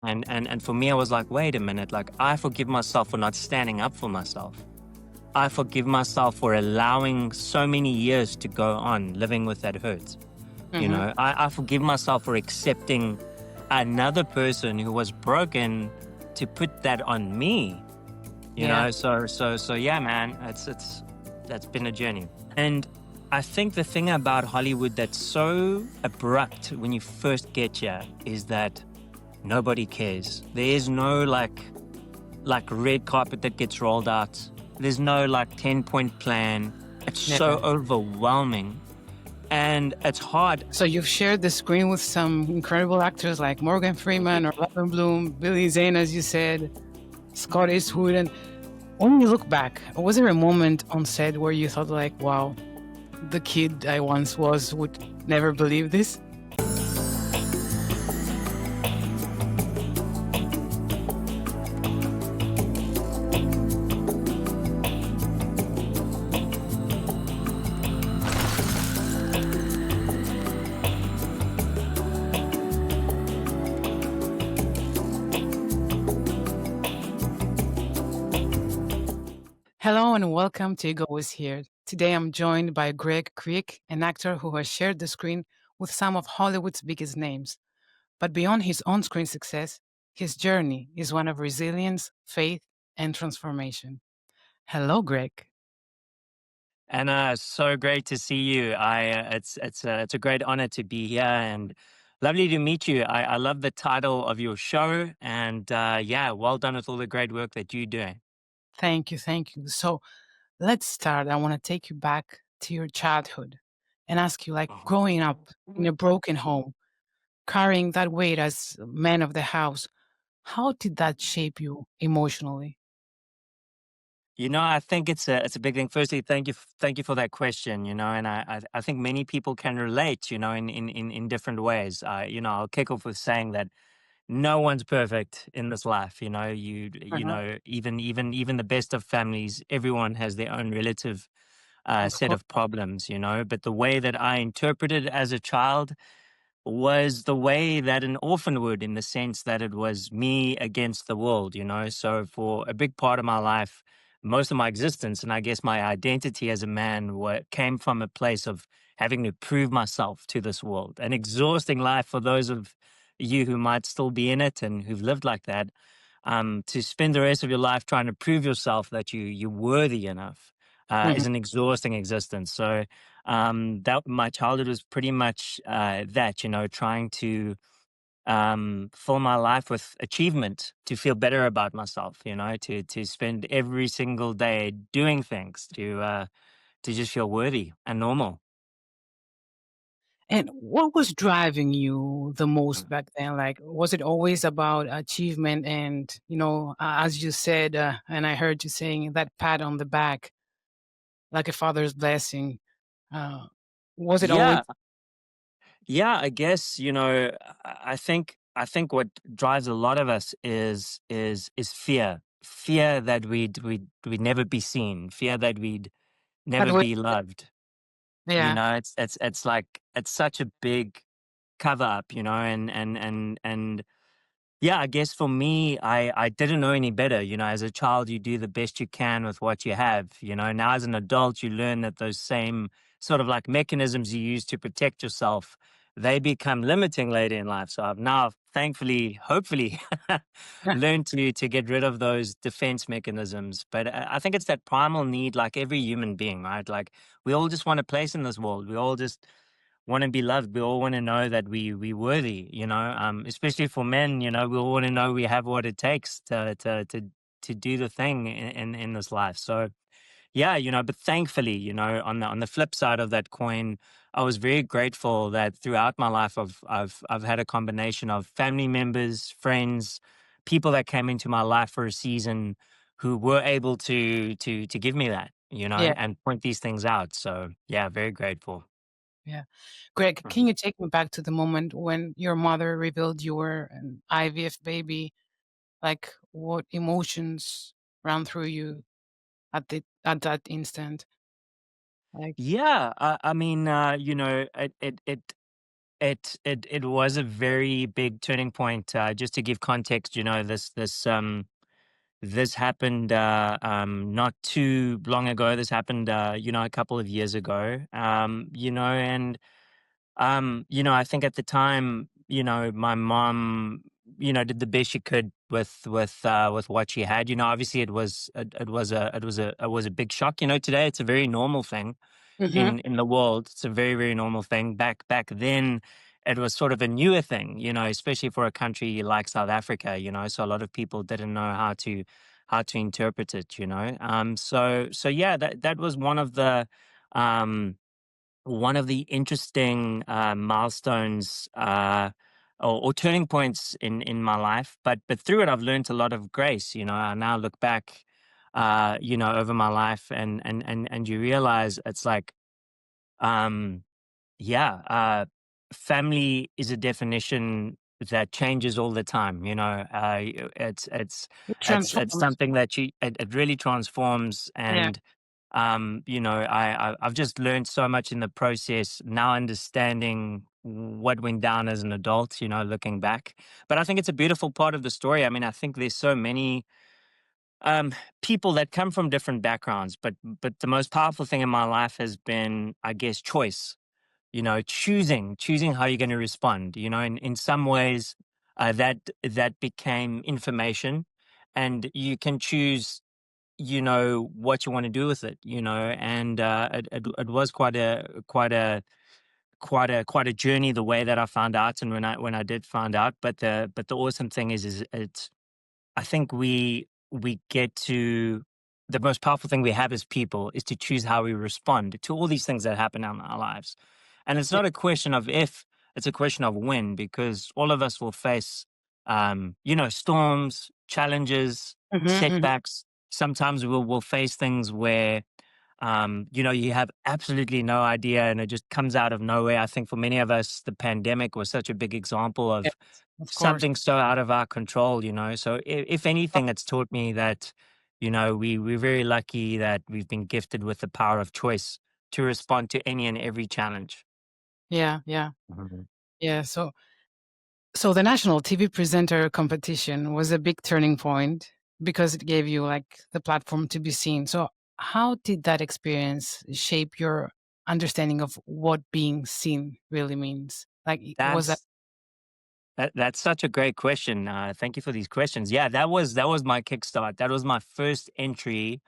And for me, I was like, wait a minute, like I forgive myself for not standing up for myself. I forgive myself for allowing so many years to go on living with that hurt. Mm-hmm. I forgive myself for accepting another person who was broken to put that on me. Yeah. So yeah, man, it's that's been a journey. And I think the thing about Hollywood that's so abrupt when you first get here is that nobody cares. There is no like red carpet that gets rolled out. There's no like 10-point plan. It's so Yeah. overwhelming and it's hard. So you've shared the screen with some incredible actors like Morgan Freeman or Robin Bloom, Billy Zane, as you said, Scott Eastwood. And when you look back, was there a moment on set where you thought like, wow, the kid I once was would never believe this? Hello and welcome to Ego is Here. Today I'm joined by Greg Kriek, an actor who has shared the screen with some of Hollywood's biggest names. But beyond his on screen success, his journey is one of resilience, faith, and transformation. Hello, Greg. And so great to see you. It's a great honor to be here and lovely to meet you. I love the title of your show, and yeah, well done with all the great work that you're doing. Thank you. Thank you. So let's start. I want to take you back to your childhood and ask you, like, Mhm. growing up in a broken home, carrying that weight as man of the house, how did that shape you emotionally? I think it's a big thing. Firstly, thank you for that question. And I think many people can relate. In different ways. I'll kick off with saying that no one's perfect in this life. Uh-huh. Even the best of families, everyone has their own relative Of set course. of problems. But the way that I interpreted as a child was the way that an orphan would, in the sense that it was me against the world. So for a big part of my life, most of my existence, and I guess my identity as a man, came from a place of having to prove myself to this world. An exhausting life for those of you who might still be in it and who've lived like that. To spend the rest of your life trying to prove yourself that you're worthy enough is Mhm. an exhausting existence. So that my childhood was pretty much that, trying to fill my life with achievement, to feel better about myself, to spend every single day doing things to just feel worthy and normal. And what was driving you the most back then? Like, was it always about achievement and, as you said, and I heard you saying that pat on the back, like a father's blessing? Uh, was it always Yeah, yeah. I guess I think what drives a lot of us is fear that we'd never be seen, fear that we'd that never way? be loved. Yeah. It's like it's such a big cover up, and yeah, I guess for me, I didn't know any better. As a child, you do the best you can with what you have. Now as an adult, you learn that those same sort of like mechanisms you use to protect yourself, they become limiting later in life. So I've now, thankfully, hopefully, learned to get rid of those defense mechanisms. But I think it's that primal need, like every human being, right? Like we all just want a place in this world. We all just want to be loved. We all want to know that we worthy. Especially for men. We all want to know we have what it takes to do the thing in this life. So yeah, but thankfully, on the flip side of that coin, I was very grateful that throughout my life, I've had a combination of family members, friends, people that came into my life for a season who were able to give me that, Yeah. and point these things out. So yeah, very grateful. Yeah. Greg, can Mhm. you take me back to the moment when your mother revealed you were an IVF baby? Like, what emotions ran through you at that instant? Like, Yeah, I mean, It was a very big turning point. Just to give context, this happened not too long ago. This happened, a couple of years ago. And I think at the time, my mom, did the best she could with what she had. Obviously it was a big shock. Today it's a very normal thing Mm-hmm. in the world. It's a very, very normal thing. Back then, it was sort of a newer thing, especially for a country like South Africa. So a lot of people didn't know how to interpret it. So yeah, that was um one of the interesting milestones, or turning points in my life. But through it, I've learned a lot of grace. I now look back, over my life, and you realize it's like, um, yeah, family is a definition that changes all the time. It It's transforms. something that it really transforms. Yeah. And I've just learned so much in the process now, understanding what went down as an adult. Looking back, but I think it's a beautiful part of the story. I mean, I think there's so many people that come from different backgrounds, but the most powerful thing in my life has been, I guess, choice. Choosing how you're going to respond. In some ways, that became information, and you can choose, what you want to do with it. And it was quite a journey, the way that I found out, and when I did find out. But the awesome thing is it's I think we get to the most powerful thing we have as people is to choose how we respond to all these things that happen in our lives. And it's Yeah. not a question of if, it's a question of when, because all of us will face, storms, challenges, Mm-hmm. Hmm. setbacks. Sometimes we'll face things where, you have absolutely no idea and it just comes out of nowhere. I think for many of us, the pandemic was such a big example Yes, of of course. something so out of our control. So if anything, it's taught me that, we're very lucky that we've been gifted with the power of choice to respond to any and every challenge. Yeah, yeah, Mhm. yeah. So the national TV presenter competition was a big turning point because it gave you like the platform to be seen. So how did that experience shape your understanding of what being seen really means? Like, was that? That's that's such a great question. Thank you for these questions. Yeah, that was my kickstart. That was my first entry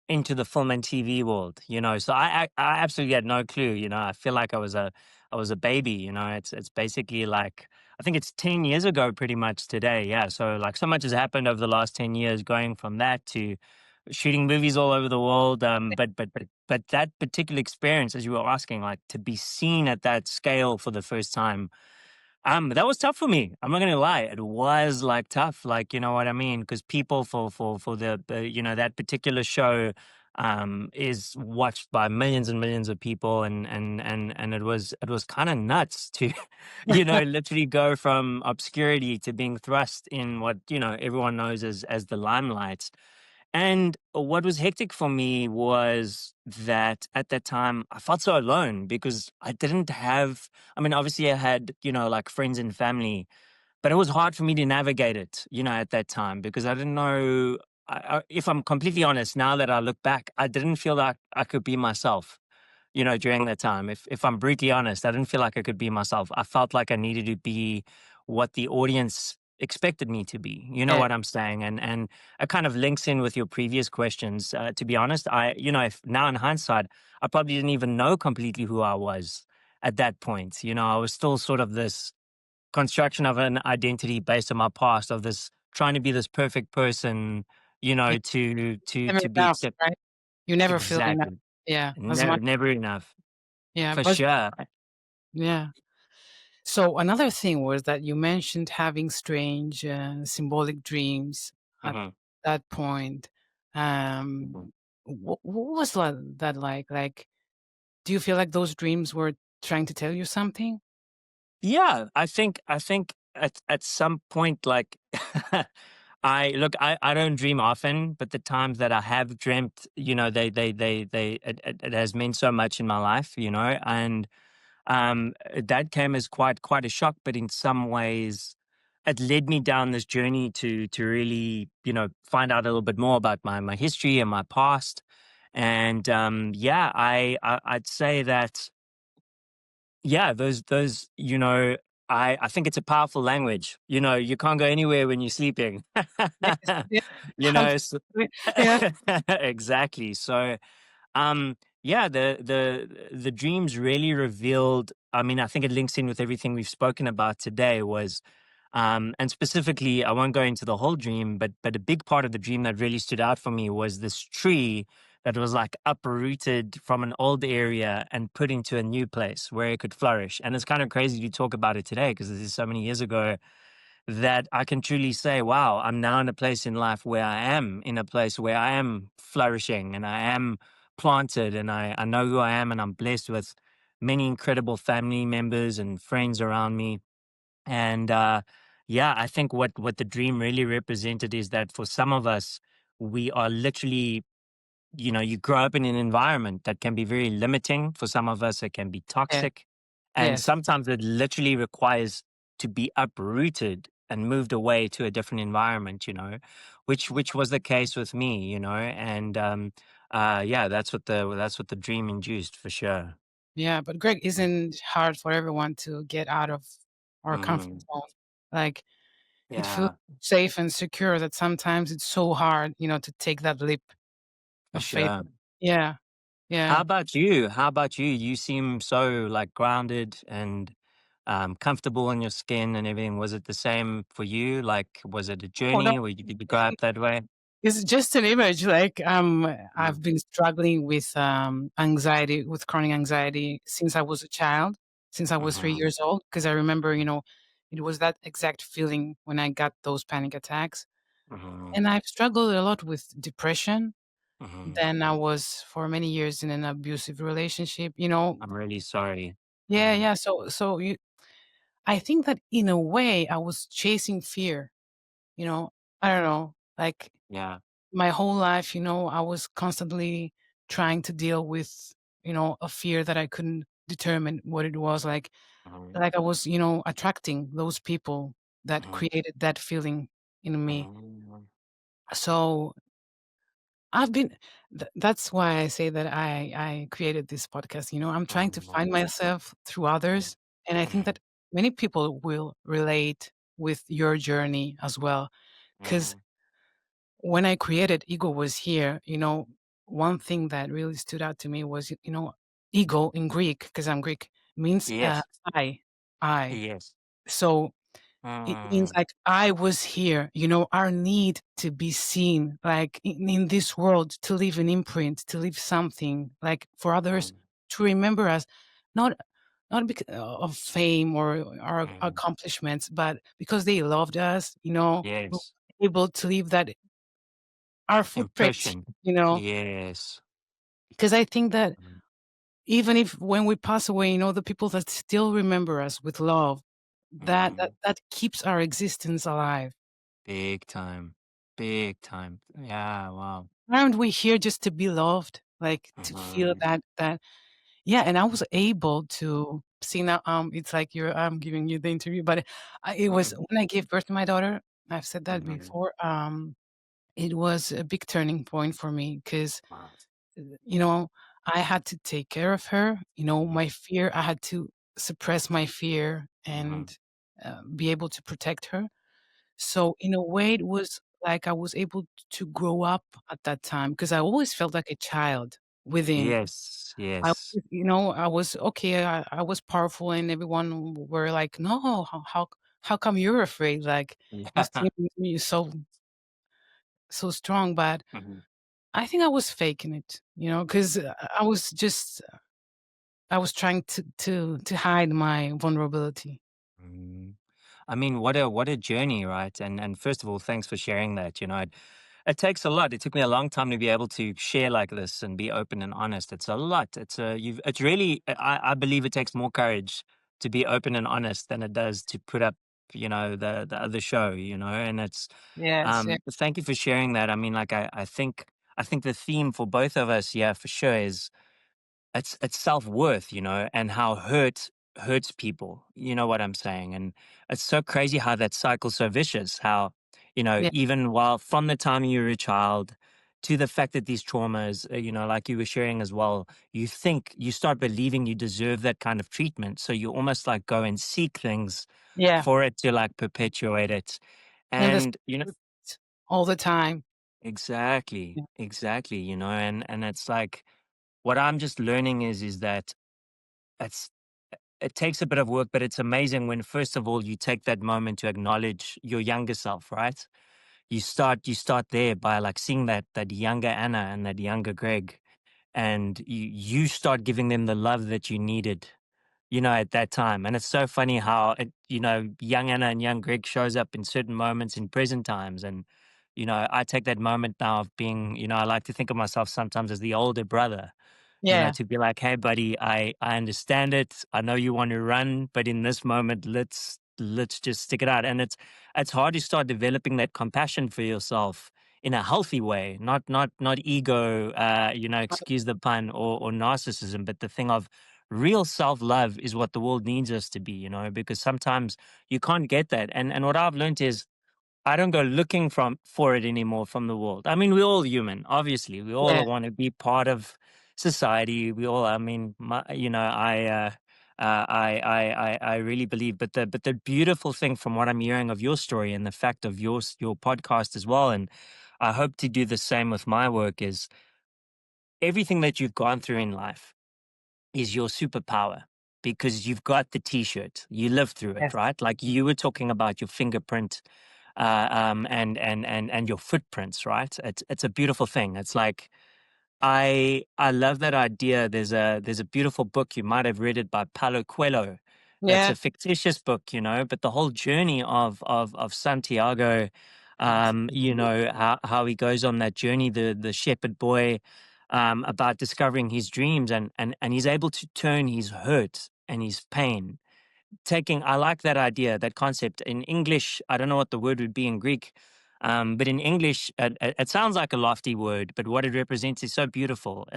into the film and TV world. So I absolutely had no clue. I feel like I was a baby. It's basically like, I think it's 10 years ago, pretty much today. Yeah, so like so much has happened over the last 10 years, going from that to shooting movies all over the world. But that particular experience, as you were asking, like to be seen at that scale for the first time, that was tough for me. I'm not gonna lie. It was like tough, like, you know what I mean? Because people for that particular show is watched by millions and millions of people, and it was kind of nuts to literally go from obscurity to being thrust in what everyone knows as the limelight. And what was hectic for me was that at that time I felt so alone because I didn't have, I mean, obviously I had, like friends and family, but it was hard for me to navigate it, at that time because I didn't know. If I'm completely honest, now that I look back, I didn't feel like I could be myself, during that time. If I'm brutally honest, I didn't feel like I could be myself. I felt like I needed to be what the audience expected me to be. You know Yeah. what I'm saying? And it kind of links in with your previous questions. To be honest, if now in hindsight, I probably didn't even know completely who I was at that point. I was still sort of this construction of an identity based on my past, of this trying to be this perfect person, Yeah. to Never to be enough, accepted. right? You never feel enough. Exactly. Yeah, as Never, much. never enough. Yeah, For but sure. yeah. So another thing was that you mentioned having strange, symbolic dreams at Mhm, that point. Um, mhm. what was that like? Like, do you feel like those dreams were trying to tell you something? Yeah, I think at some point, like, I don't dream often, but the times that I have dreamt, they it has meant so much in my life. And that came as quite a shock, but in some ways, it led me down this journey to really, find out a little bit more about my history and my past. And yeah, I'd say that yeah, those I think it's a powerful language. You can't go anywhere when you're sleeping. Yes, yeah, you know, so, absolutely. Yeah, exactly. So yeah, the dreams really revealed. I mean, I think it links in with everything we've spoken about today. Was and specifically, I won't go into the whole dream, but a big part of the dream that really stood out for me was this tree that was like uprooted from an old area and put into a new place where it could flourish. And it's kind of crazy to talk about it today because this is so many years ago that I can truly say, wow, I'm now in a place in life where I am in a place where I am flourishing and I am planted and I know who I am and I'm blessed with many incredible family members and friends around me. And yeah, I think what the dream really represented is that for some of us, we are literally, you grow up in an environment that can be very limiting. For some of us, it can be yeah, toxic. And yes. sometimes it literally requires to be uprooted and moved away to a different environment, which was the case with me, and yeah, that's what the dream induced for sure. Yeah, but Greg, isn't hard for everyone to get out of our comfort Mm, zone. Like, it feels yeah, safe and secure that sometimes it's so hard, to take that leap for of faith. sure. Yeah, How yeah. about you? How about you? You seem so like grounded and comfortable in your skin and everything. Was it the same for you? Like, was it a Oh, no, journey or did you grow up that way? it's just an image. Like, I've Mm, been struggling with anxiety, with chronic anxiety since I was a child, since I was 3 mhm, years old. Because I remember, it was that exact feeling when I got those panic attacks. mhm, And I've struggled a lot with depression. mhm. Then I was for many years in an abusive relationship. I'm really sorry. Yeah, Mm, yeah. I think that in a way I was chasing fear. You know, I don't know. Like, yeah. my whole life, I was constantly trying to deal with, a fear that I couldn't determine what it was. Mhm, Like I was, attracting those people that mhm, created that feeling in me. mhm, So I've been that's why I say that I created this podcast. I'm trying to mhm, find myself through mhm, others, and I think mhm, that many people will relate with your journey as well. Because mhm, when I created Ego Was Here, one thing that really stood out to me was, ego in Greek, because I'm Greek, means yes. I, I. Yes. So it means Mm, like I was here, our need to be seen, like in this world, to leave an imprint, to leave something, like for others mm, to remember us, not not because of fame or our mm. accomplishments, but because they loved us, we were Yes. able to leave that our footprint, Impression. you know, Yes. because I think that Mm, even if when we pass away, the people that still remember us with love, mhm. that keeps our existence alive. Big time. Big time. Yeah, wow. Aren't we here just to be loved? Like, to feel Mhm, that yeah, and I was able to see now, it's like I'm giving you the interview, but it was mhm, when I gave birth to my daughter. I've said that mhm. before. It was a big turning point for me because, Wow. you know, I had to take care of her. Mhm, My fear, I had to suppress my fear mhm, and be able to protect her. So in a way, it was like I was able to grow up at that time because I always felt like a child within. yes, yes. I was okay. I was powerful, and everyone were like, "No, how come you're afraid? Like, you Yeah. seem you so strong." But Mhm, I think I was faking it, because I was trying to hide my vulnerability. mhm. I mean, what a journey, right? And first of all, thanks for sharing that. It takes a lot. It took me a long time to be able to share like this and be open and honest. It's a lot. It's really. I believe it takes more courage to be open and honest than it does to put up, the other show. And it's. Yes, yeah, Thank you for sharing that. I mean, like I think the theme for both of us, yeah, for sure, is it's self worth, and how hurt hurts people. You know what I'm saying? And it's so crazy how that cycle's so vicious. How, Yeah. even while from the time you were a child to the fact that these traumas, like you were sharing as well, you start believing you deserve that kind of treatment. So you almost like go and seek things Yeah. for it to like perpetuate it. And this And, all the time. exactly, Yeah. exactly, and it's like what I'm just learning is that it's it takes a bit of work, but it's amazing when first of all you take that moment to acknowledge your younger self, right? You start there by like seeing that younger Anna and that younger Greg, and you start giving them the love that you needed, at that time. And it's so funny how young Anna and young Greg shows up in certain moments in present times. And, I take that moment now of being, I like to think of myself sometimes as the older brother, Yeah. to be like, hey, buddy, I understand it. I know you want to run, but in this moment, let's just stick it out. And it's hard to start developing that compassion for yourself in a healthy way, not ego, excuse the pun, or narcissism, but the thing of real self-love is what the world needs us to be, because sometimes you can't get that. And what I've learned is I don't go looking for it anymore from the world. I mean, we're all human, obviously. We Yeah. all want to be part of society. We all, I mean, I really believe. But the beautiful thing from what I'm hearing of your story and the fact of your podcast as well, and I hope to do the same with my work, is everything that you've gone through in life is your superpower because you've got the t-shirt. You lived through it, Yes. right? Like you were talking about your fingerprint and your footprints, right? It's a beautiful thing. It's like I love that idea. There's a beautiful book, you might have read it, by Paulo Coelho. It's Yeah. a fictitious book, but the whole journey of Santiago, Yes. how he goes on that journey, the shepherd boy, about discovering his dreams, and he's able to turn his hurt and his pain, I like that idea, that concept. In English, I don't know what the word would be in Greek, but in English, it sounds like a lofty word, but what it represents is so beautiful.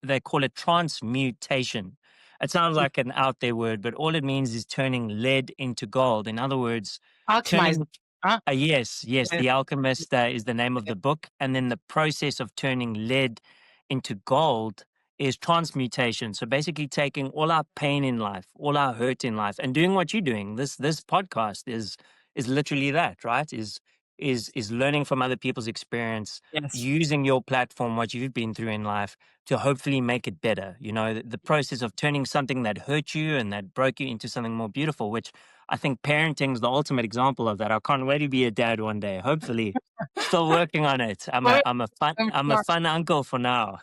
They call it transmutation. It sounds like an out there word, but all it means is turning lead into gold. In other words, Alchemize. turning Huh? yes, yes. Yes. The Alchemist is the name of Yeah. the book. And then the process of turning lead into gold is transmutation. So basically taking all our pain in life, all our hurt in life, and doing what you're doing. This podcast is literally that, right? Is learning from other people's experience, Yes. using your platform, what you've been through in life, to hopefully make it better. The process of turning something that hurt you and that broke you into something more beautiful, which I think parenting is the ultimate example of that. I can't wait to be a dad one day. Hopefully, still working on it. I'm a Well, I'm a fun I'm I'm a sure. fun uncle for now,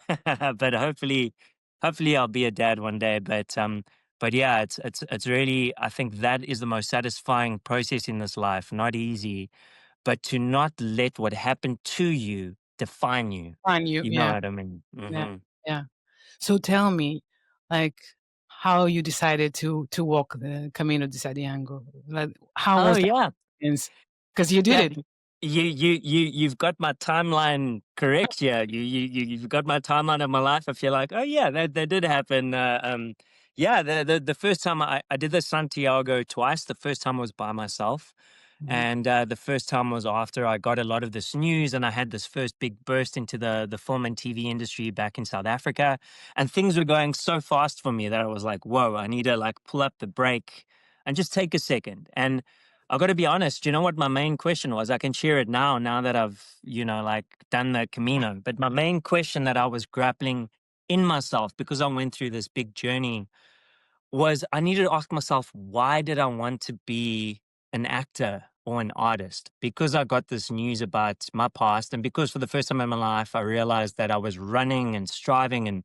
but hopefully I'll be a dad one day. But yeah, it's really, I think that is the most satisfying process in this life. Not easy, but to not let what happened to you define you. On you. You know Yeah. what I mean? Yeah. Hmm. Yeah. So tell me, like, how you decided to walk the Camino de Santiago. Like, how Oh was that yeah. experience? Because you did Yeah, it. you've got my timeline correct here. You've got my timeline of my life. I feel like, oh yeah, that did happen. Yeah, the first time I did the Santiago twice. The first time was by myself, Mhm. and the first time was after I got a lot of this news, and I had this first big burst into the film and TV industry back in South Africa, and things were going so fast for me that I was like, whoa, I need to like pull up the brake and just take a second. And I got to be honest, you know what my main question was? I can share it now that I've, like done the Camino. But my main question that I was grappling in myself, because I went through this big journey, was I needed to ask myself, why did I want to be an actor or an artist? Because I got this news about my past, and because for the first time in my life, I realized that I was running and striving and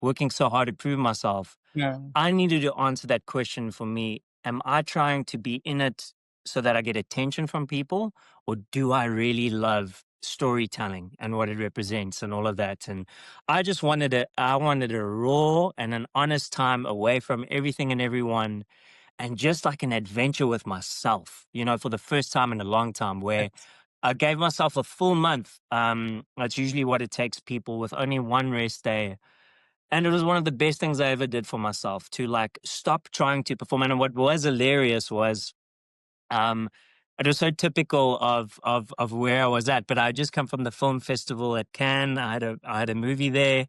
working so hard to prove myself. Yeah. I needed to answer that question for me. Am I trying to be in it so that I get attention from people? Or do I really love storytelling and what it represents and all of that? And I wanted a raw and an honest time away from everything and everyone, and just like an adventure with myself, for the first time in a long time, where Yes. I gave myself a full month. That's usually what it takes people with only one rest day. And it was one of the best things I ever did for myself to like stop trying to perform. And what was hilarious was um it was so typical of where I was at. But I just come from the film festival at Cannes. I had a movie there,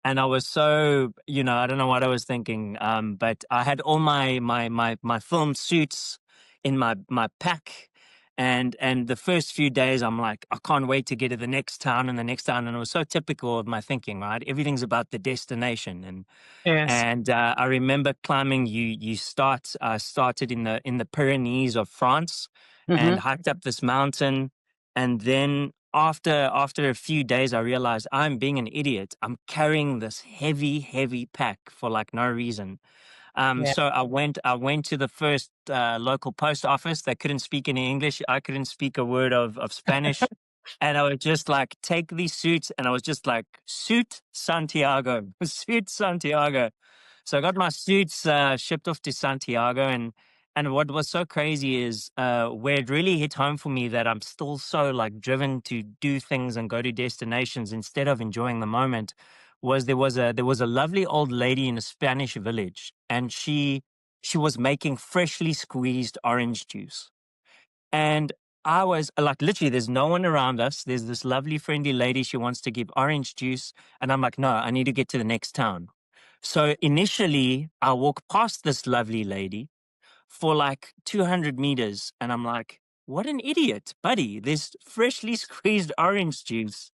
and I was so, I don't know what I was thinking, but I had all my film suits in my pack, and the first few days I'm like, I can't wait to get to the next town and the next town, and it was so typical of my thinking, right? Everything's about the destination, Yes. and I remember climbing. Started in the Pyrenees of France, Mm-hmm. and hiked up this mountain, and then after a few days, I realized I'm being an idiot. I'm carrying this heavy pack for like no reason. Yeah. So I went to the first local post office. They couldn't speak any English. I couldn't speak a word of Spanish. And I would just like take these suits, and I was just like, suit Santiago, suit Santiago. So I got my suits shipped off to Santiago, and what was so crazy is where it really hit home for me that I'm still so like driven to do things and go to destinations instead of enjoying the moment was there was a lovely old lady in a Spanish village, and she was making freshly squeezed orange juice. And I was like, literally, there's no one around us. There's this lovely, friendly lady. She wants to give orange juice. And I'm like, no, I need to get to the next town. So initially, I walk past this lovely lady for like 200 meters. And I'm like, what an idiot, buddy. There's freshly squeezed orange juice.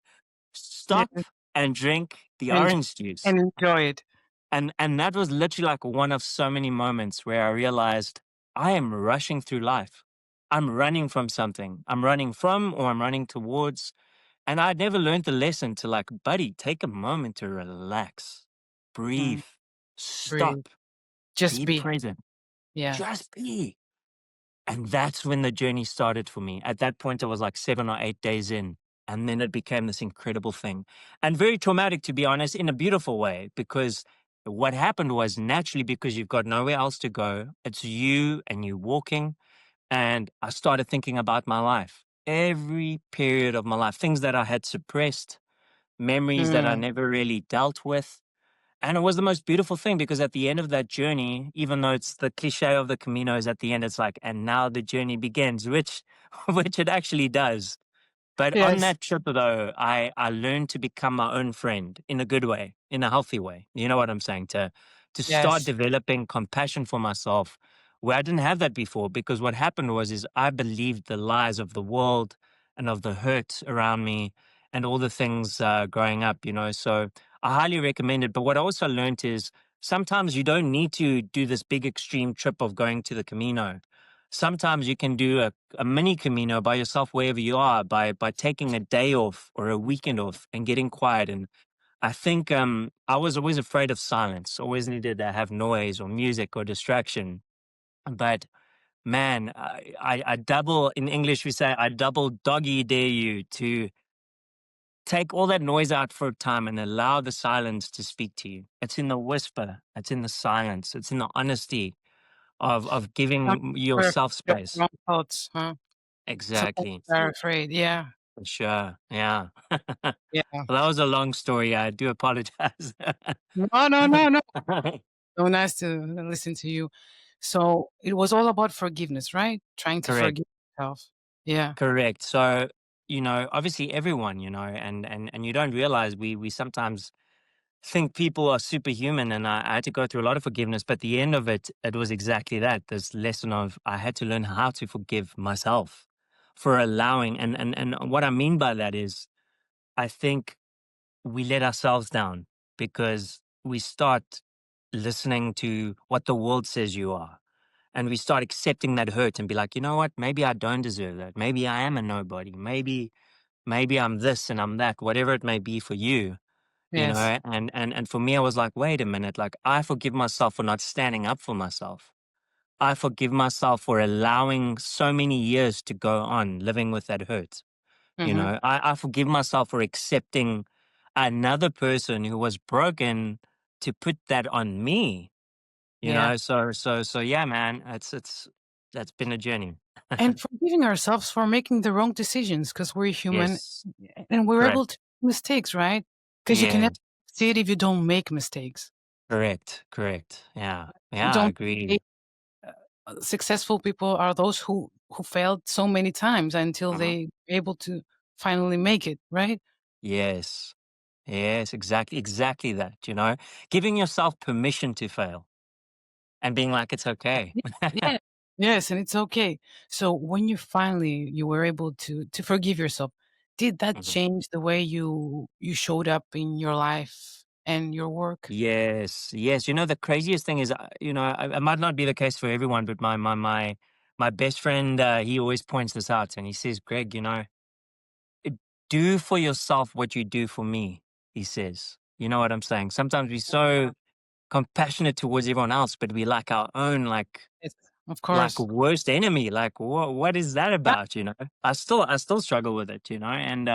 Yeah. Stop and drink the And orange juice. and enjoy it. And that was literally like one of so many moments where I realized I am rushing through life. I'm running from something. I'm running from, or I'm running towards. And I'd never learned the lesson to like, buddy, take a moment to relax, Mm. breathe, Breathe. stop, Just be be. present, Yeah. just be. And that's when the journey started for me. At that point, I was like 7 or 8 days in. And then it became this incredible thing, and very traumatic, to be honest, in a beautiful way, because what happened was naturally because you've got nowhere else to go. It's you and you walking. And I started thinking about my life, every period of my life, things that I had suppressed, memories that I Mm. never really dealt with. And it was the most beautiful thing because at the end of that journey, even though it's the cliche of the Caminos at the end, it's like, and now the journey begins, which, which it actually does. But on Yes. that trip, though, I learned to become my own friend in a good way, in a healthy way. You know what I'm saying? To start Yes. developing compassion for myself, where I didn't have that before. Because what happened was, is I believed the lies of the world and of the hurt around me and all the things growing up. So I highly recommend it. But what I also learned is sometimes you don't need to do this big extreme trip of going to the Camino. Sometimes you can do a mini Camino by yourself wherever you are by taking a day off or a weekend off and getting quiet. And I think I was always afraid of silence, always needed to have noise or music or distraction. But man, I double, in English we say, I double doggy dare you to take all that noise out for a time and allow the silence to speak to you. It's in the whisper, it's in the silence, it's in the honesty of Some giving people yourself your space. own thoughts, huh? Some people Exactly. are afraid. Yeah. For sure. Yeah. Yeah. Well, that was a long story. I do apologize. No, no, no, no. So nice to listen to you. So it was all about forgiveness, right? Trying to Correct. forgive yourself. Yeah. Correct. So, obviously everyone, and you don't realize we sometimes think people are superhuman, and I had to go through a lot of forgiveness, but at the end of it, it was exactly that. This lesson of I had to learn how to forgive myself for allowing, and what I mean by that is I think we let ourselves down because we start listening to what the world says you are. And we start accepting that hurt and be like, you know what? Maybe I don't deserve that. Maybe I am a nobody. Maybe I'm this and I'm that, whatever it may be for you, Yes. and for me, I was like, wait a minute, like I forgive myself for not standing up for myself. I forgive myself for allowing so many years to go on living with that hurt. Mhm. I forgive myself for accepting another person who was broken to put that on me. Yeah. So yeah, man, it's that's been a journey. And forgiving ourselves for making the wrong decisions because 'cause we're human Yes, and we're correct. able to make mistakes, right? Because you can never Yeah, see it if you don't make mistakes. Correct, correct. Yeah, yeah, I Don't agree. they, successful people are those who failed so many times until Mhm. they able to finally make it, right? Yes, yes, exactly, exactly that, giving yourself permission to fail and being like, it's okay. Yeah, yeah. Yes, and it's okay. So when you were able to forgive yourself, did that Mhm. change the way you showed up in your life and your work? Yes, yes. The craziest thing is, it might not be the case for everyone, but my best friend, he always points this out, and he says, Greg, "Uh, do for yourself what you do for me." He says, you know what I'm saying? Sometimes we're Yeah. so compassionate towards everyone else, but we like our own Yes, of like course. worst enemy. Like, what is that Yeah, about? I still struggle with it. And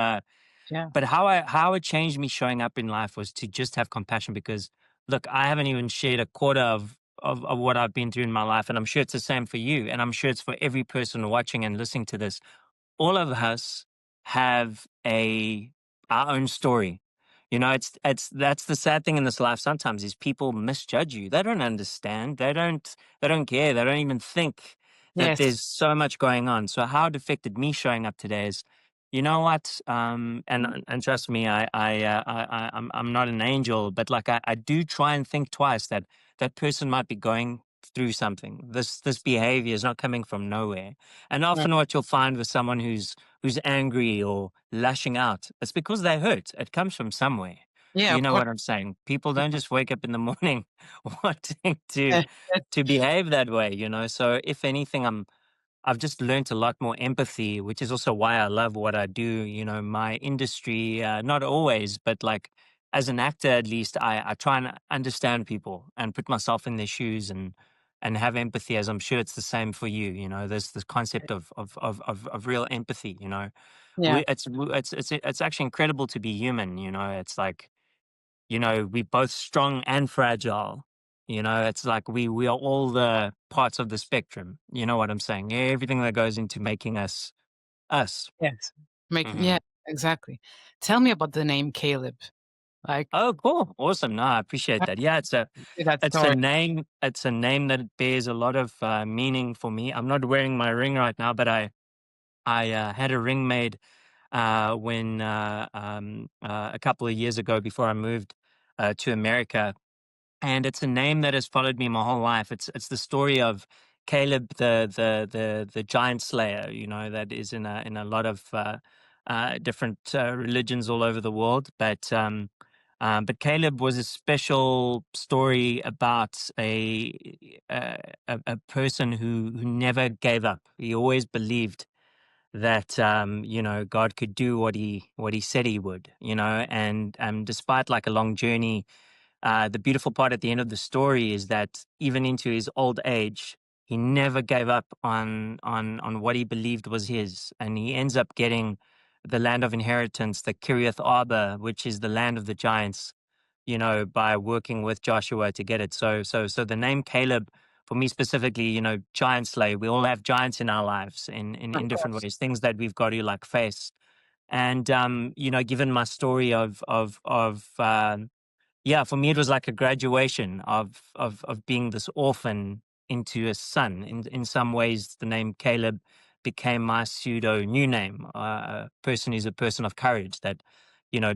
yeah. but how it changed me showing up in life was to just have compassion, because look, I haven't even shared a quarter of what I've been through in my life, and I'm sure it's the same for you, and I'm sure it's for every person watching and listening to this. All of us have a our own story. It's that's the sad thing in this life sometimes, is people misjudge you. They don't understand. They don't care. They don't even think that Yes. there's so much going on. So how it affected me showing up today is, you know what? And trust me, I'm not an angel, but like I do try and think twice that that person might be going through something. This behavior is not coming from nowhere. And Right. often what you'll find with someone who's angry or lashing out, it's because they hurt. It comes from somewhere. Yeah, You of know course. what I'm saying? People don't Yeah. just wake up in the morning wanting to Yeah, to behave that way. So if anything, I've just learned a lot more empathy, which is also why I love what I do. My industry, not always, but like as an actor, at least, I try and understand people and put myself in their shoes and have empathy, as I'm sure it's the same for you. There's this concept of real empathy. yeah. It's actually incredible to be human. It's like, we're both strong and fragile. It's like we are all the parts of the spectrum. You know what I'm saying? Everything that goes into making us us. Yes. Making hmm yeah, exactly. Tell me about the name Caleb. Like, Oh, cool, awesome! No, I appreciate how that. Yeah, it's a did that it's a story? name. It's a name that bears a lot of meaning for me. I'm not wearing my ring right now, but I had a ring made when a couple of years ago, before I moved to America. And it's a name that has followed me my whole life. It's the story of Caleb, the giant slayer. That is in a lot of different religions all over the world. But Caleb was a special story about a person who never gave up. He always believed that God could do what he said he would. And despite like a long journey, the beautiful part at the end of the story is that even into his old age, he never gave up on what he believed was his, and he ends up getting the land of inheritance, the Kiriath Arba, which is the land of the giants. By working with Joshua to get it. So the name Caleb, for me specifically, giant slay. We all have giants in our lives in Of different course. ways, things that we've got to like face. And given my story of yeah, for me it was like a graduation of being this orphan into a son. In some ways, the name Caleb became my pseudo new name. A person who's a person of courage, that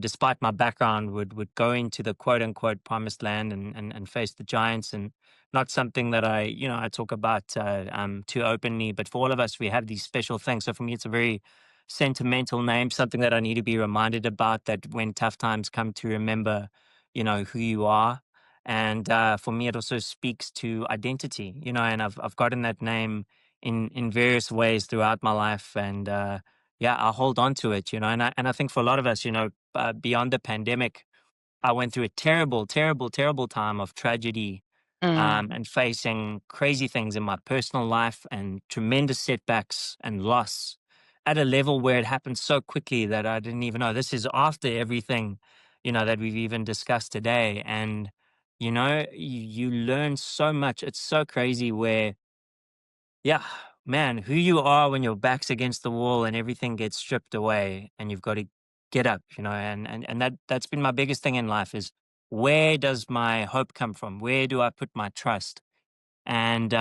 despite my background, would go into the quote unquote promised land and face the giants. And not something that I talk about too openly, but for all of us, we have these special things. So for me, it's a very sentimental name, something that I need to be reminded about, that when tough times come, to remember who you are. And for me, it also speaks to identity. And I've gotten that name in various ways throughout my life. And yeah, I hold on to it. And I think for a lot of us, beyond the pandemic, I went through a terrible, terrible, terrible time of tragedy, Mm, and facing crazy things in my personal life, and tremendous setbacks and loss at a level where it happened so quickly that I didn't even know. This is after everything, that we've even discussed today. And, you learn so much. It's so crazy where, yeah, man, who you are when your back's against the wall and everything gets stripped away, and you've got to get up. And that's been my biggest thing in life, is where does my hope come from? Where do I put my trust? And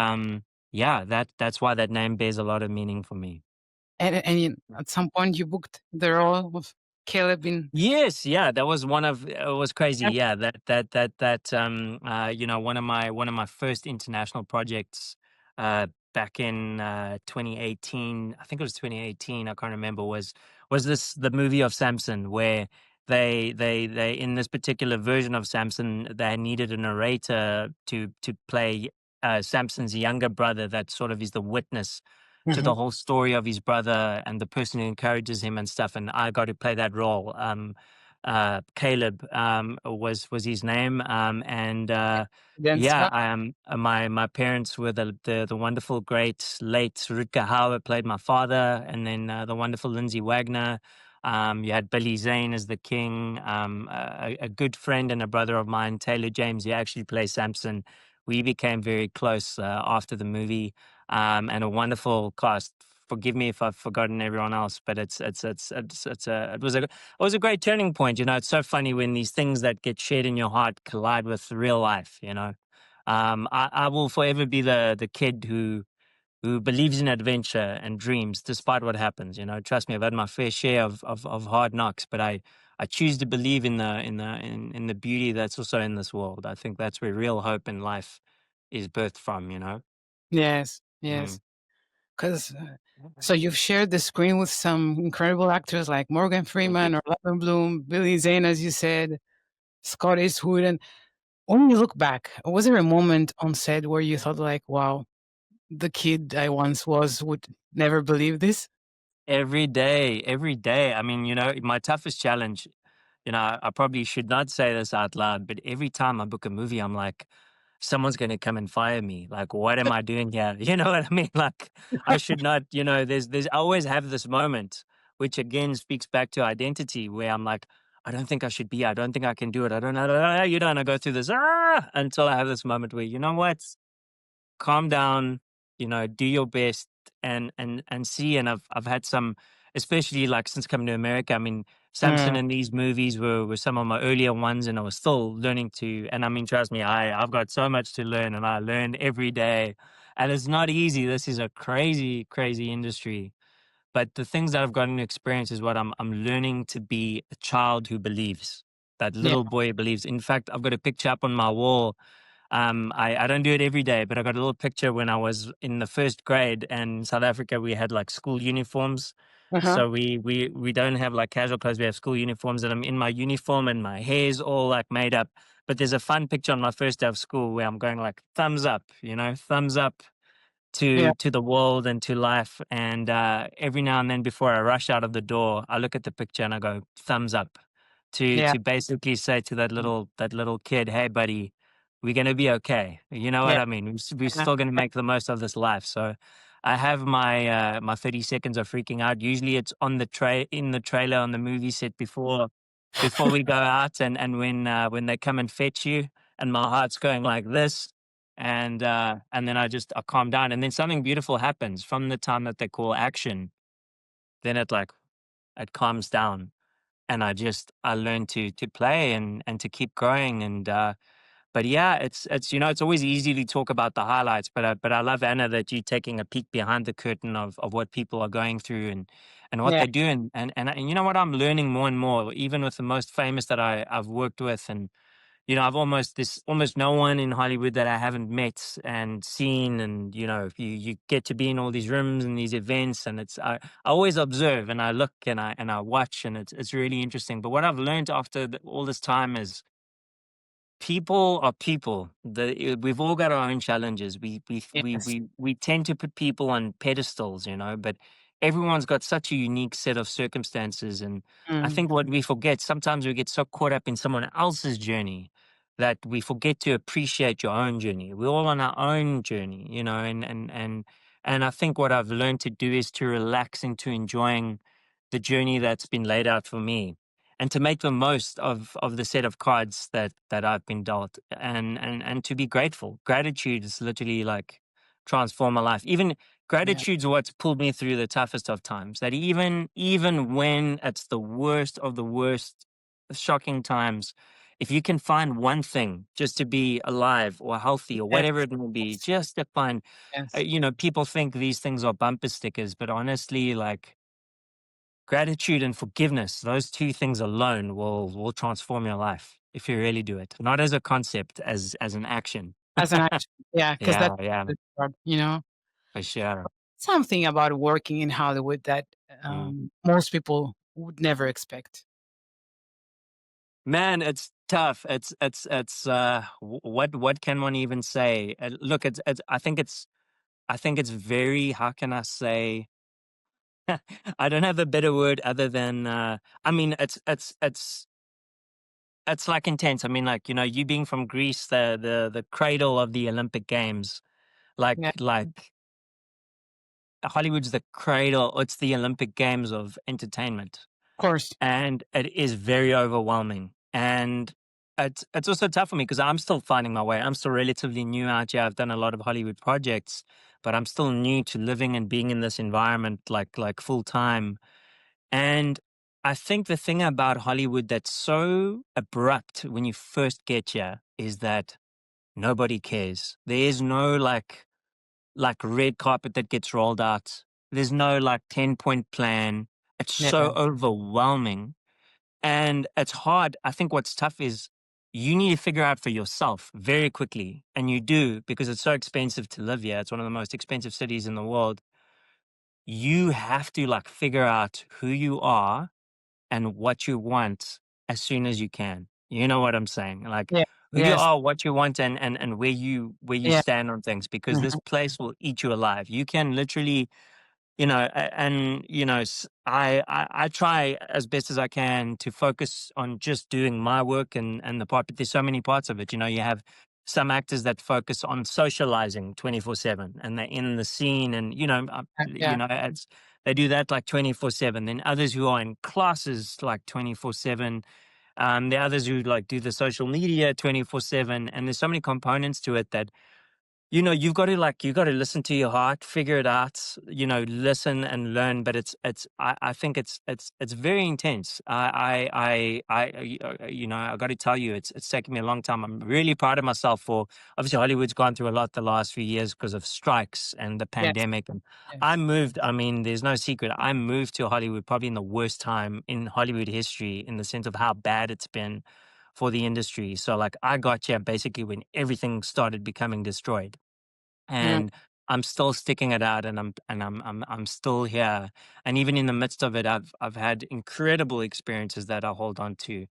yeah, that's why that name bears a lot of meaning for me. At some point you booked the role of Caleb in. Yes, yeah, that was one of it was crazy. Yeah. Yeah, one of my first international projects back in 2018. I think it was 2018. I can't remember. Was this the movie of Samson where they in this particular version of Samson they needed a narrator to play Samson's younger brother that sort of is the witness to Mhm. the whole story of his brother and the person who encourages him and stuff. And I got to play that role. Caleb was his name, and Then yeah, Scott. my parents were the wonderful, great late Rutger Hauer played my father, and then the wonderful Lindsay Wagner. You had Billy Zane as the king. A good friend and a brother of mine, Taylor James, he actually plays Samson. We became very close after the movie, and a wonderful cast. Forgive me if I've forgotten everyone else, but it was a great turning point. It's so funny when these things that get shared in your heart collide with real life. I will forever be the kid who believes in adventure and dreams despite what happens. Trust me, I've had my fair share of hard knocks, but I choose to believe in the beauty that's also in this world. I think that's where real hope in life is birthed from. Yes, Mm. yes. 'Cause, so you've shared the screen with some incredible actors like Morgan Thank you. Freeman, Orlando Bloom, Billy Zane, as you said, Scott Eastwood, and when you look back, was there a moment on set where you thought like, "Wow, the kid I once was would never believe this"? Every day, every day. I mean, my toughest challenge, I probably should not say this out loud, but every time I book a movie, I'm like, someone's going to come and fire me. Like, what am I doing here? You know what I mean? Like, I should not, I always have this moment, which again speaks back to identity where I'm like, I don't think I should be here. I don't think I can do it. I don't know. And I go through this, until I have this moment where, you know what? Calm down, do your best and see. And I've had some, especially like since coming to America. I mean, Samson Mm, and these movies were some of my earlier ones, and I was still learning and I mean, trust me, I've got so much to learn, and I learn every day, and it's not easy. This is a crazy, crazy industry. But the things that I've gotten to experience is what I'm learning to be a child who believes. That yeah, little boy believes. In fact, I've got a picture up on my wall. I don't do it every day, but I got a little picture when I was in the first grade, and in South Africa we had like school uniforms. uh-huh, So we don't have like casual clothes, we have school uniforms, and I'm in my uniform and my hair's all like made up. But there's a fun picture on my first day of school where I'm going like thumbs up, thumbs up yeah, to the world and to life. And every now and then, before I rush out of the door, I look at the picture and I go thumbs up to yeah, basically say to that little kid, "Hey, buddy, we're gonna be okay." You know what yeah, I mean? We're uh, still gonna make the most of this life. So. I have my 30 seconds of freaking out. Usually, it's on the in the trailer on the movie set before we go out, and when they come and fetch you, and my heart's going like this, and then I calm down, and then something beautiful happens from the time that they call action. Then it calms down, and I learn to play and to keep growing. But yeah, it's always easy to talk about the highlights, but I love, Anna, that you're taking a peek behind the curtain of what people are going through and what yeah, they do. And you know what, I'm learning more and more, even with the most famous that I've worked with. And I've there's almost no one in Hollywood that I haven't met and seen. And you get to be in all these rooms and these events, and I always observe and I look and I watch, and it's really interesting. But what I've learned after all this time is people are people. We've all got our own challenges. yes, We tend to put people on pedestals, but everyone's got such a unique set of circumstances. And I mm, think what we forget, sometimes we get so caught up in someone else's journey that we forget to appreciate your own journey. We're all on our own journey, and I think what I've learned to do is to relax into enjoying the journey that's been laid out for me, and to make the most of the set of cards that I've been dealt, and to be grateful. Gratitude is literally like transform my life. Even yeah, gratitude's what's pulled me through the toughest of times. That even when it's the worst of the worst, shocking times, if you can find one thing just to be alive or healthy or Yes, whatever it may be, yes, just to find, yes. people think these things are bumper stickers, but honestly, like gratitude and forgiveness, those two things alone will transform your life if you really do it. Not as a concept, as an action. As an action, yeah, because Yeah, that's yeah, the part, you know? for sure. Something about working in Hollywood that, Mm. most people would never expect. Man, it's tough. What can one even say? Look, it's I think it's very, how can I say? I don't have a better word other than I mean it's like intense. I mean, like, you being from Greece, the cradle of the Olympic Games, Yeah, like Hollywood's the cradle. It's the Olympic Games of entertainment, of course. and it is very overwhelming. And it's also tough for me because I'm still finding my way. I'm still relatively new out here. I've done a lot of Hollywood projects, but I'm still new to living and being in this environment like full time. And I think the thing about Hollywood that's so abrupt when you first get here is that nobody cares. There is no like red carpet that gets rolled out. There's no like 10-point plan. It's Yeah, so overwhelming and it's hard. I think what's tough is you need to figure out for yourself very quickly. And you do because it's so expensive to live here. It's one of the most expensive cities in the world. You have to like figure out who you are and what you want as soon as you can. You know what I'm saying? Like yeah, who you yes, are, what you want, and where you yeah, stand on things because this mhm, place will eat you alive. You can literally and I try as best as I can to focus on just doing my work and the part, but there's so many parts of it. You have some actors that focus on socializing 24/7 and they're in the scene and yeah, it's they do that like 24/7. Then others who are in classes like 24/7. There are others who like do the social media 24/7, and there's so many components to it that you got to listen to your heart, figure it out, listen and learn. But I think it's very intense. I got to tell you, it's taken me a long time. I'm really proud of myself for obviously Hollywood's gone through a lot the last few years because of strikes and the yes, pandemic. And I yes, moved, I mean, there's no secret. I moved to Hollywood probably in the worst time in Hollywood history in the sense of how bad it's been for the industry. So like I got here basically when everything started becoming destroyed yeah, and I'm still sticking it out and I'm still here. And even in the midst of it, I've had incredible experiences that I hold on to.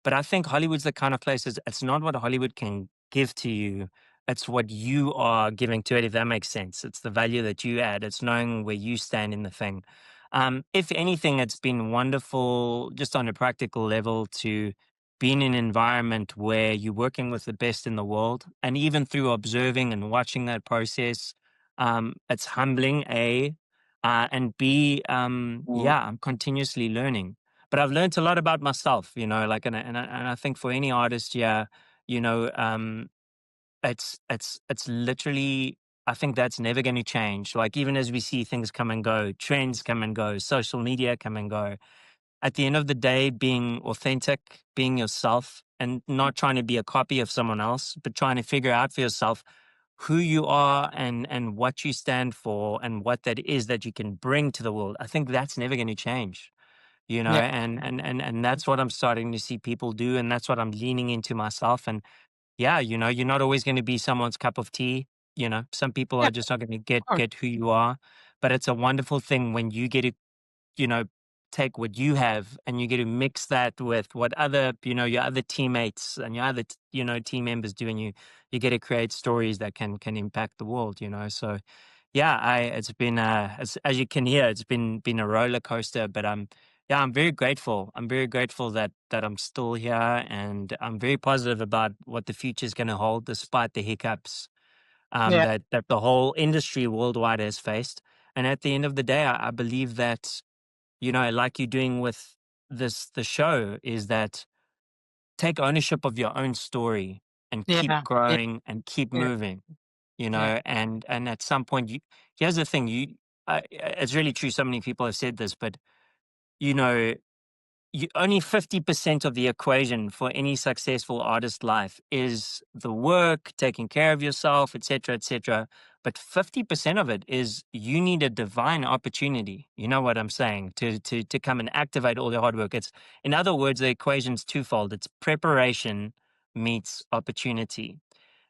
But I think Hollywood's the kind of place it's not what Hollywood can give to you. It's what you are giving to it, if that makes sense. It's the value that you add. It's knowing where you stand in the thing. If anything, it's been wonderful just on a practical level to be in an environment where you're working with the best in the world. And even through observing and watching that process, it's humbling, A, and B, mm, yeah, I'm continuously learning. But I've learned a lot about myself, like, and I think for any artist, yeah, you know, um, it's literally, I think that's never going to change. Like, even as we see things come and go, trends come and go, social media come and go, at the end of the day, being authentic, being yourself, and not trying to be a copy of someone else, but trying to figure out for yourself who you are and what you stand for and what that is that you can bring to the world. I think that's never going to change, yeah, and that's what I'm starting to see people do, and that's what I'm leaning into myself. And yeah, you're not always going to be someone's cup of tea. Some people yeah, are just not going to get of course, get who you are, but it's a wonderful thing when you get to you know, take what you have and you get to mix that with what your other teammates and your other, team members do. And you get to create stories that can impact the world. So yeah, it's been, as you can hear, it's been a roller coaster, but yeah, I'm very grateful. I'm very grateful that I'm still here and I'm very positive about what the future is going to hold despite the hiccups yeah, that the whole industry worldwide has faced. And at the end of the day, I believe that like you're doing with the show, is that take ownership of your own story and keep yeah, yeah, growing and keep yeah, moving, yeah, and at some point, here's the thing, it's really true. So many people have said this, but you know, only 50% of the equation for any successful artist life is the work, taking care of yourself, etc., etc. But 50% of it is you need a divine opportunity. You know what I'm saying? To come and activate all your hard work. It's, in other words, the equation's twofold. It's preparation meets opportunity.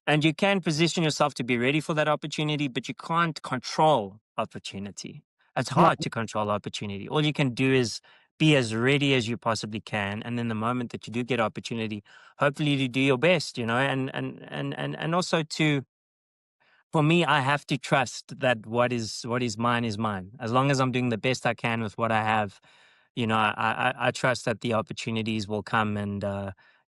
And you can position yourself to be ready for that opportunity, but you can't control opportunity. It's Right. hard to control opportunity. All you can do is be as ready as you possibly can. And then the moment that you do get opportunity, hopefully to do your best, and also to, for me, I have to trust that what is mine is mine. As long as I'm doing the best I can with what I have, I trust that the opportunities will come, and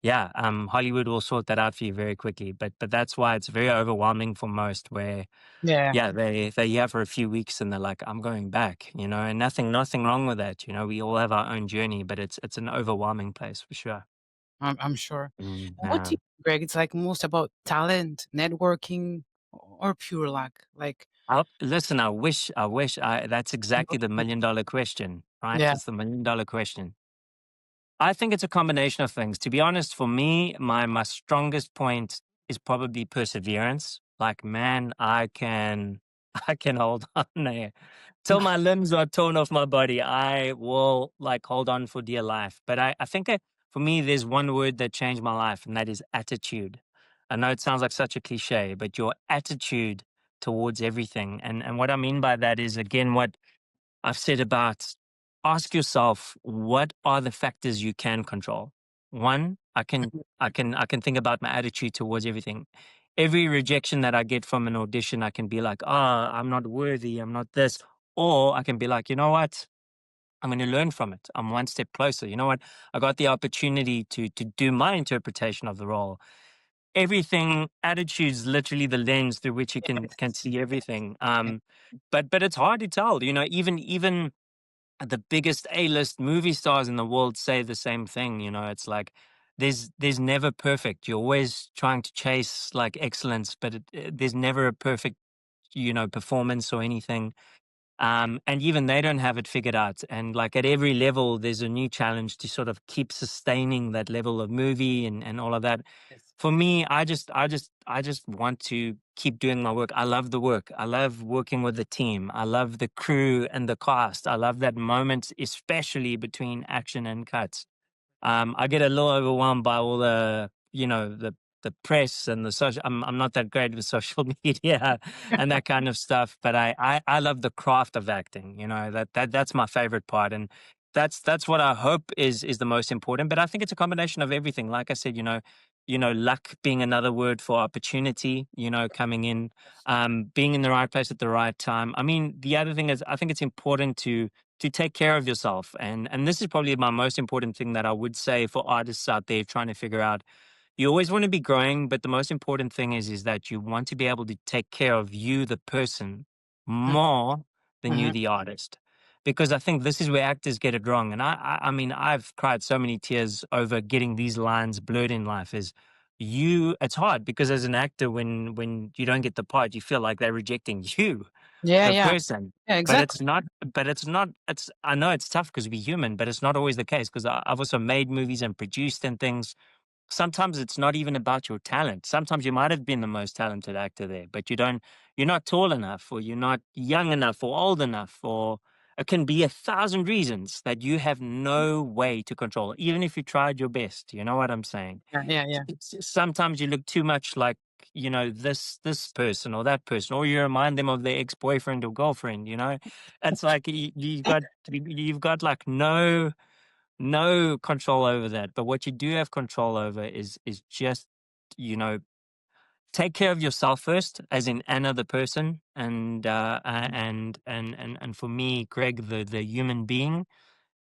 yeah, Hollywood will sort that out for you very quickly. But that's why it's very overwhelming for most. Where Yeah. yeah, they here for a few weeks and they're like, I'm going back, and nothing wrong with that. We all have our own journey, but it's an overwhelming place for sure. I'm sure. What do Yeah. you think, Greg? It's like most about talent, networking, or pure luck. Like, Listen, I wish that's exactly the $1 million question, right? yeah. It's the $1 million question. I think it's a combination of things. To be honest, for me, my strongest point is probably perseverance. Like, man, I can I can hold on there till my limbs are torn off my body. I will like hold on for dear life. But I think for me, there's one word that changed my life, and that is attitude. I know it sounds like such a cliche, but your attitude towards everything. And what I mean by that is, again, what I've said about, ask yourself, what are the factors you can control? One, I can think about my attitude towards everything. Every rejection that I get from an audition, I can be like, I'm not worthy, I'm not this. Or I can be like, you know what? I'm going to learn from it. I'm one step closer. You know what? I got the opportunity to do my interpretation of the role. Everything, attitude's literally the lens through which you can see everything. But it's hard to tell. Even the biggest A-list movie stars in the world say the same thing. It's like there's never perfect. You're always trying to chase like excellence, but there's never a perfect performance or anything. And even they don't have it figured out. And like at every level, there's a new challenge to sort of keep sustaining that level of movie and all of that. Yes. For me, I just want to keep doing my work. I love the work. I love working with the team. I love the crew and the cast. I love that moment, especially between action and cuts. I get a little overwhelmed by all the press and the social. I'm not that great with social media and that kind of stuff, but I love the craft of acting. That's my favorite part, and that's what I hope is the most important. But I think it's a combination of everything. Like I said, luck being another word for opportunity. Coming in, being in the right place at the right time. I mean, the other thing is, I think it's important to take care of yourself. And this is probably my most important thing that I would say for artists out there trying to figure out. You always want to be growing, but the most important thing is that you want to be able to take care of you, the person, more than you, Mm-hmm. the artist. Because I think this is where actors get it wrong. And I mean, I've cried so many tears over getting these lines blurred in life. Is it's hard because as an actor, when you don't get the part, you feel like they're rejecting you, Yeah, the yeah, person. yeah, But exactly. it's not. I know it's tough because we're human, but it's not always the case. Because I've also made movies and produced and things. Sometimes it's not even about your talent. Sometimes you might have been the most talented actor there, but you're not tall enough, or you're not young enough, or old enough, or it can be 1,000 reasons that you have no way to control, even if you tried your best. You know what I'm saying? Yeah, yeah, yeah. Sometimes you look too much like this person or that person, or you remind them of their ex-boyfriend or girlfriend. It's like you've got like no control over that. But what you do have control over is just you know take care of yourself first, as in Anna the person, and for me, Greg the human being,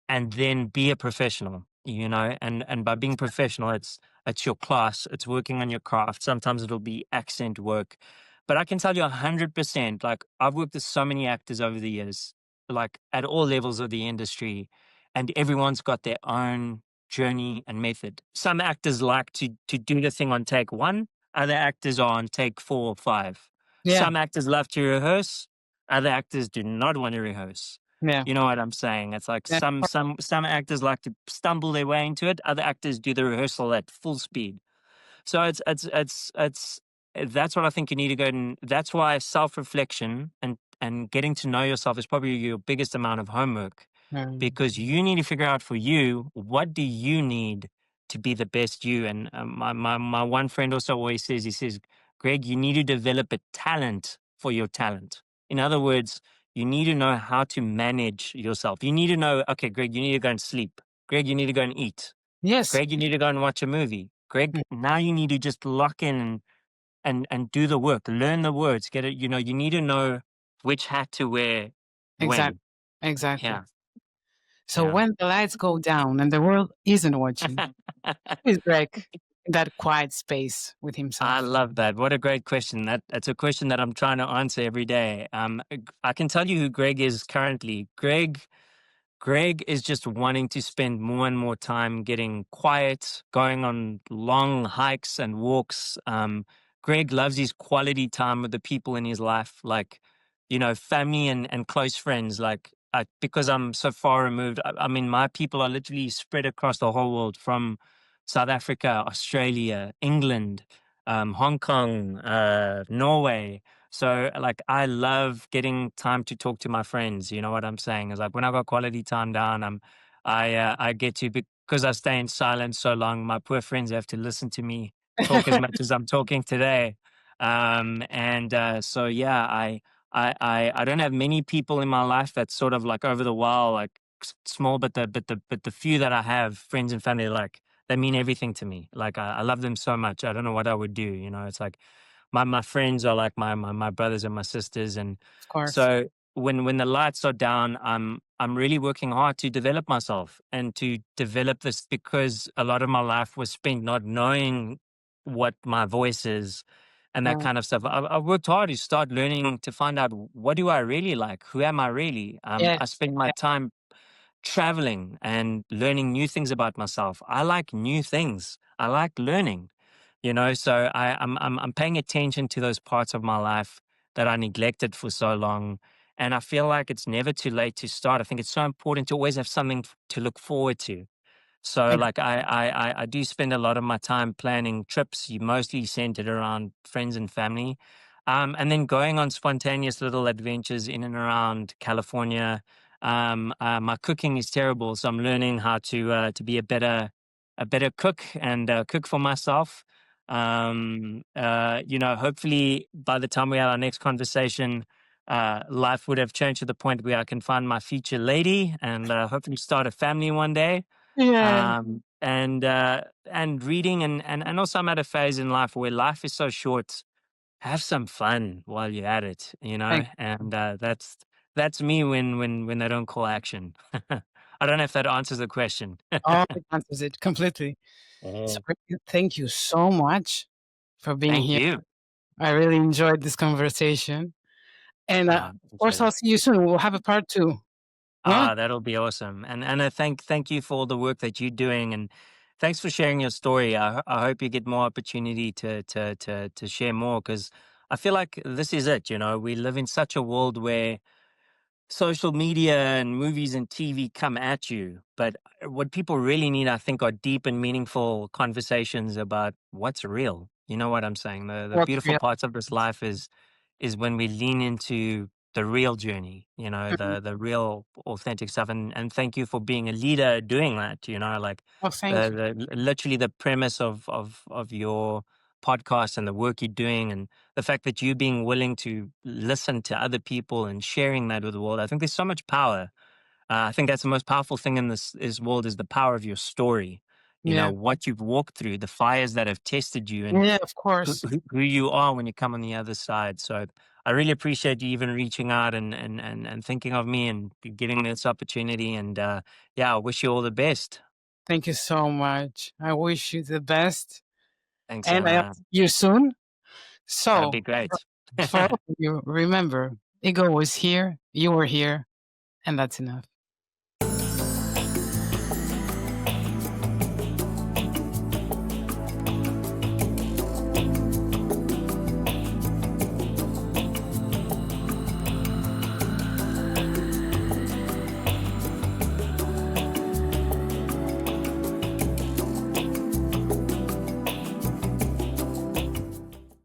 and then be a professional. And by being professional, it's your class, it's working on your craft. Sometimes it'll be accent work, but I can tell you 100%, like, I've worked with so many actors over the years, like at all levels of the industry, and everyone's got their own journey and method. Some actors like to do the thing on take one, other actors are on take 4 or 5. Yeah. Some actors love to rehearse, other actors do not want to rehearse. Yeah. You know what I'm saying? It's like Yeah. some actors like to stumble their way into it. Other actors do the rehearsal at full speed. So that's what I think you need to go and that's why self-reflection and getting to know yourself is probably your biggest amount of homework Mm. because you need to figure out for you what do you need to be the best you. And my one friend also always says, he says, Greg, you need to develop a talent for your talent. In other words, you need to know how to manage yourself. You need to know, okay, Greg, you need to go and sleep. Greg, you need to go and eat. Yes. Greg, you need to go and watch a movie. Greg, Mm. now you need to just lock in and do the work, learn the words, get it. You know, you need to know which hat to wear Exactly. when. Exactly. Yeah, So yeah. when the lights go down and the world isn't watching, who is Greg in that quiet space with I himself? love that. What a great question. That's a question that I'm trying to answer every day. I can tell you who Greg is currently. Greg is just wanting to spend more and more time getting quiet, going on long hikes and walks. Greg loves his quality time with the people in his life, like, you know, family and close friends. Like, because I'm so far removed, I mean, my people are literally spread across the whole world from South Africa, Australia, England, Hong Kong, Norway. So like I love getting time to talk to my friends. You know what I'm saying? Is like when I got quality time down, I get to because I stay in silence so long. My poor friends have to listen to me talk as much as I'm talking today. And so yeah, I don't have many people in my life that's sort of like over the wall, like small, but the few that I have, friends and family, like they mean everything to me. Like I love them so much. I don't know what I would do. You know, it's like my friends are like my brothers and my sisters, and Of course. so when the lights are down, I'm really working hard to develop myself and to develop this because a lot of my life was spent not knowing what my voice is and that Yeah. kind of stuff. I've worked hard to start learning to find out what do I really like, who am I really. I Yes. spend my Yeah. time traveling and learning new things about myself. I like new things. I like learning, you know. So I'm paying attention to those parts of my life that I neglected for so long, and I feel like it's never too late to start. I think it's so important to always have something to look forward to. So Ex- like I do spend a lot of my time planning trips, mostly centered around friends and family, and then going on spontaneous little adventures in and around California. My cooking is terrible, so I'm learning how to be a better cook and cook for myself. You know, hopefully by the time we have our next conversation, life would have changed to the point where I can find my future lady and hopefully start a family one day. Yeah. And reading and also I'm at a phase in life where life is so short. Have some fun while you're at it, you know? Thank And that's me when they don't call action. I don't know if that answers the question. all it answers it completely. So Mhm. thank you so much for being Thank here. you. I really enjoyed this conversation. And of course, Appreciate I'll it. see you soon. We'll have a part two. Yeah. That'll be awesome. And I thank you for all the work that you're doing, and thanks for sharing your story. I hope you get more opportunity to share more because I feel like this is it. You know, we live in such a world where social media and movies and TV come at you. But what people really need, I think, are deep and meaningful conversations about what's real. You know what I'm saying? The What's beautiful real? parts of this life is when we lean into the real journey, you know, Mhm. the real authentic stuff. And thank you for being a leader doing that, you know, like Oh, thank you. literally the premise of your podcast and the work you're doing and the fact that you being willing to listen to other people and sharing that with the world. I think there's so much power. I think that's the most powerful thing in this world is the power of your story. You know, Yeah. what you've walked through, the fires that have tested you, and Yeah, of who, course. who who you are when you come on the other side. So I really appreciate you even reaching out and thinking of me and getting this opportunity. And yeah, I wish you all the best. Thank you so much. I wish you the best. Thanks, And I'll see Anna. you soon. That'd So, be great. for all of you, remember, ego was here, you were here, and that's enough.